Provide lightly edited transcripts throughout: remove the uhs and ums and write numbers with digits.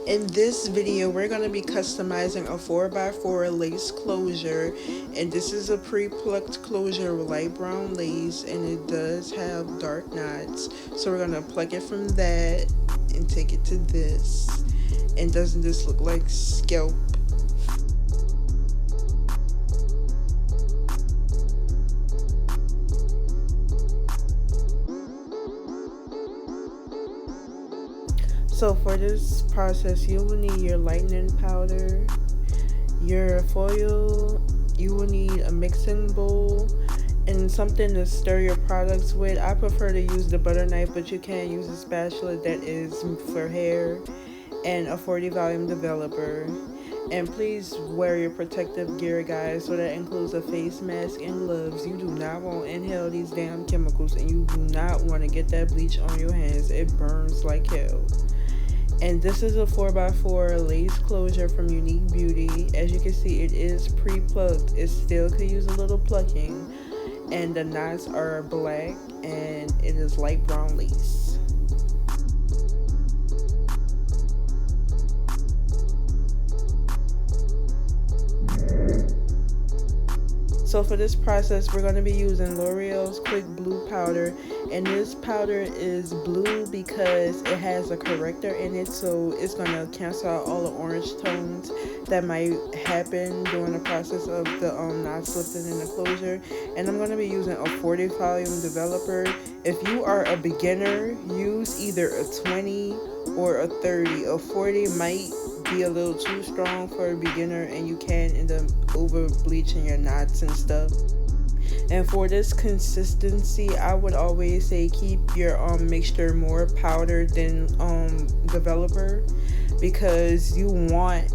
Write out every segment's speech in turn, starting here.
In this video, we're going to be customizing a 4x4 lace closure, and this is a pre-plucked closure with light brown lace, and it does have dark knots. So we're going to pluck it from that and take it to this. And doesn't this look like scalp? So for this process, you will need your lightening powder, your foil, you will need a mixing bowl, and something to stir your products with. I prefer to use the butter knife, but you can use a spatula that is for hair, and a 40 volume developer. And please wear your protective gear, guys. So that includes a face mask and gloves. You do not want to inhale these damn chemicals, and you do not want to get that bleach on your hands. It burns like hell. And this is a 4x4 lace closure from Unique Beauty. As you can see, it is pre-plucked. It still could use a little plucking. And the knots are black, and it is light brown lace. So for this process, we're going to be using L'Oreal's Quick Blue Powder, and this powder is blue because it has a corrector in it, so it's going to cancel out all the orange tones that might happen during the process of the knots lifting in the closure. And I'm going to be using a 40 volume developer. If you are a beginner, use either a 20 or a 30. A 40 might be a little too strong for a beginner, and you can end up over bleaching your knots and stuff. And for this consistency, I would always say keep your mixture more powdered than developer, because you want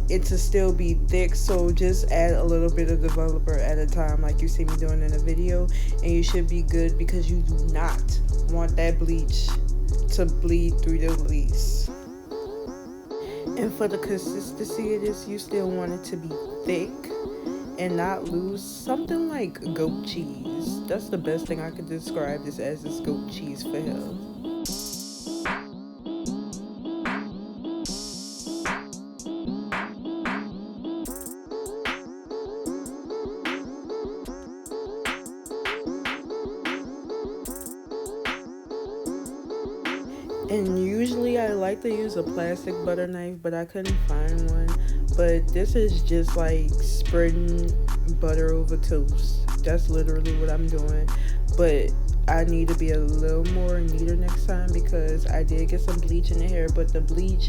it to still be thick. So just add a little bit of developer at a time, like you see me doing in the video, and you should be good, because you do not want that bleach to bleed through the lace. And for the consistency of this, you still want it to be thick and not loose. Something like goat cheese. That's the best thing I could describe this as, is goat cheese for him. And usually I like to use a plastic butter knife, but I couldn't find one. But this is just like spreading butter over toast. That's literally what I'm doing. But I need to be a little more neater next time, because I did get some bleach in the hair, but the bleach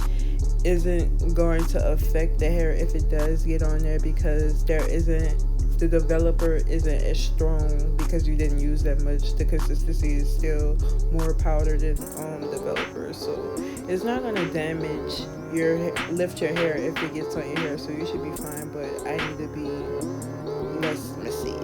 isn't going to affect the hair if it does get on there, because the developer isn't as strong because you didn't use that much. The consistency is still more powdered than developer, so it's not going to damage lift your hair if it gets on your hair, so you should be fine. But I need to be less messy.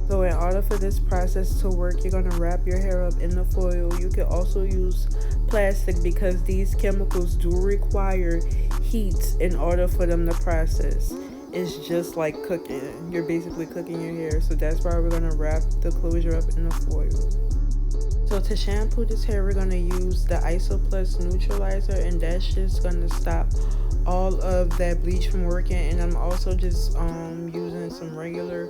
So in order for this process to work, you're going to wrap your hair up in the foil. You can also use plastic, because these chemicals do require heat in order for them to process. It's just like cooking. You're basically cooking your hair. So that's why we're going to wrap the closure up in the foil. So to shampoo this hair, we're going to use the Iso Plus neutralizer, and that's just going to stop all of that bleach from working. And I'm also just using some regular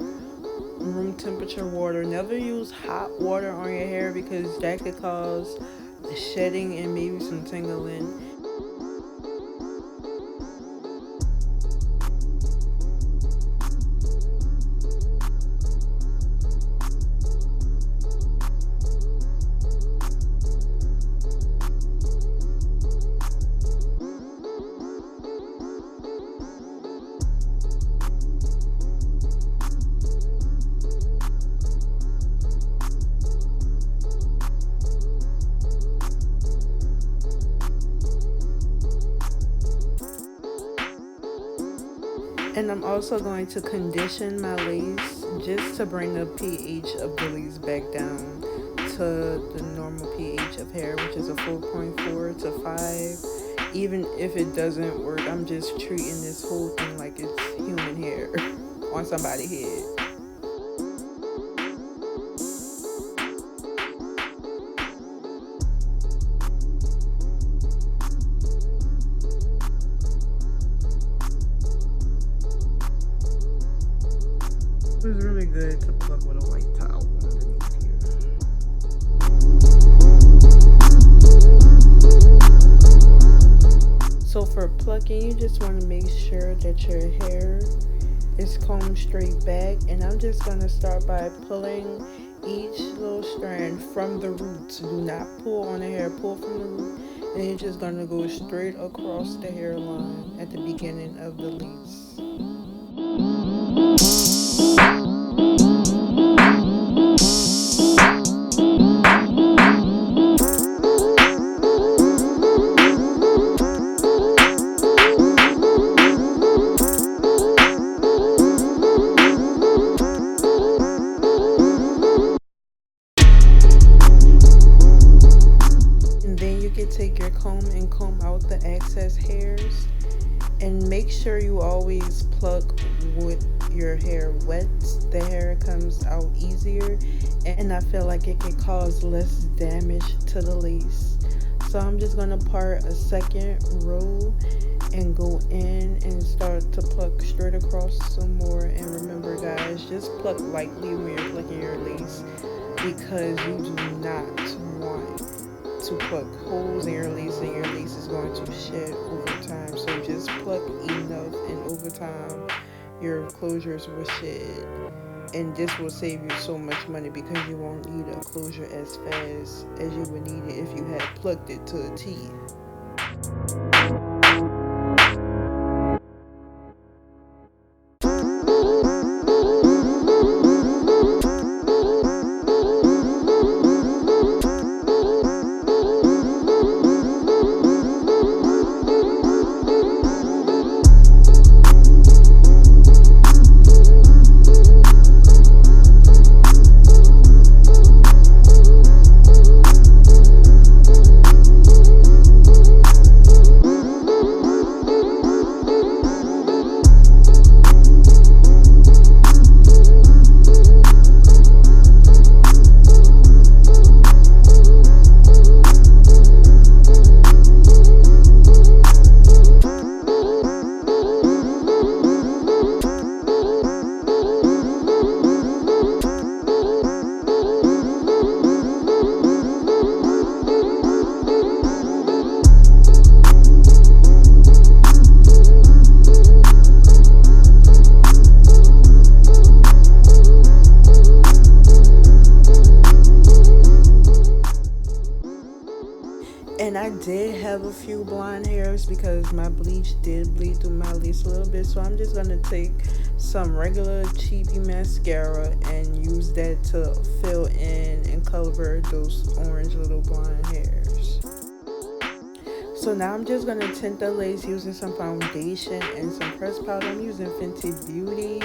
room temperature water. Never use hot water on your hair, because that could cause shedding and maybe some tingling. And I'm also going to condition my lace just to bring the pH of the lace back down to the normal pH of hair, which is a 4.4 to 5. Even if it doesn't work, I'm just treating this whole thing like it's human hair on somebody's head. It was really good to pluck with a white towel underneath here. So for plucking, you just want to make sure that your hair is combed straight back, and I'm just going to start by pulling each little strand from the roots. Do not pull on the hair, pull from the root, and you're just going to go straight across the hairline at the beginning of the lace. Take your comb and comb out the excess hairs, and make sure you always pluck with your hair wet. The hair comes out easier, and I feel like it can cause less damage to the lace. So I'm just gonna part a second row and go in and start to pluck straight across some more. And remember guys, just pluck lightly when you're plucking your lace, because you do not want to pluck holes in your lace, and your lace is going to shed over time. So just pluck enough, and over time your closures will shed, and this will save you so much money because you won't need a closure as fast as you would need it if you had plucked it to a T. And I did have a few blonde hairs because my bleach did bleed through my lace a little bit. So I'm just going to take some regular cheapy mascara and use that to fill in and cover those orange little blonde hairs. So now I'm just going to tint the lace using some foundation and some pressed powder. I'm using Fenty Beauty,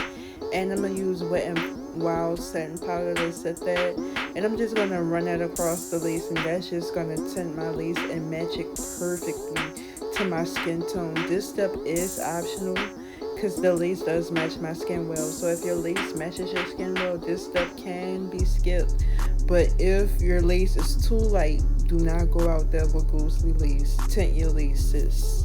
and I'm going to use Wet n Wild satin powder to set that, and I'm just going to run that across the lace, and that's just going to tint my lace and match it perfectly to my skin tone. This step is optional because the lace does match my skin well. So if your lace matches your skin well, this step can be skipped. But if your lace is too light, do not go out there with ghostly lace. Tint your lace, sis.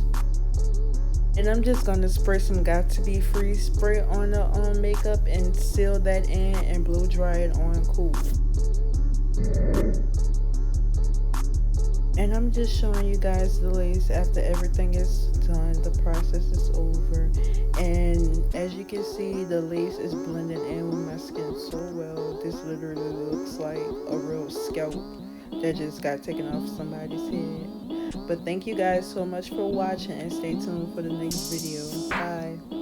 And I'm just going to spray some Got To Be Free spray on the makeup and seal that in and blow dry it on cool. And I'm just showing you guys the lace after everything is done. The process is over. And as you can see, the lace is blending in with my skin so well. This literally looks like a real scalp that just got taken off somebody's head. But thank you guys so much for watching, and stay tuned for the next video. Bye.